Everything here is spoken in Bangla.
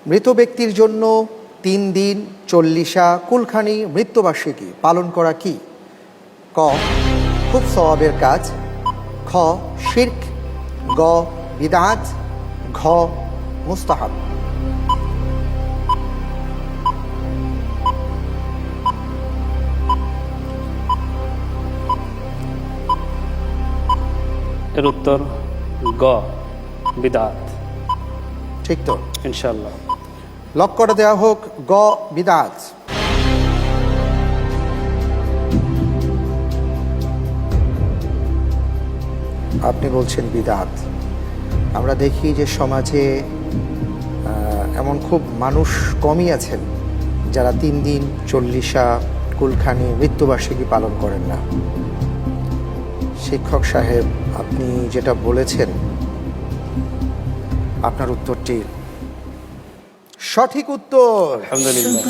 মৃত ব্যক্তির জন্য 3 দিন চল্লিশা কুলখানি মৃত্যুবার্ষিকী পালন করা কি? ক খুব সওয়াবের কাজ, খ শিরক, গ বিদআত, ঘ মুস্তাহাব। এর উত্তর গ বিদআত। ঠিক তো, ইনশাআল্লাহ। লক করে দেওয়া হোক গ বিদআত। আপনি বলছেন বিদআত। আমরা দেখি যে সমাজে এমন খুব মানুষ কমই আছেন যারা 3 দিন চল্লিশা কুলখানি মৃত্যুবার্ষিকী পালন করেন না। শিক্ষক সাহেব, আপনি যেটা বলেছেন আপনার উত্তরটি সঠিক উত্তর। আলহামদুলিল্লাহ।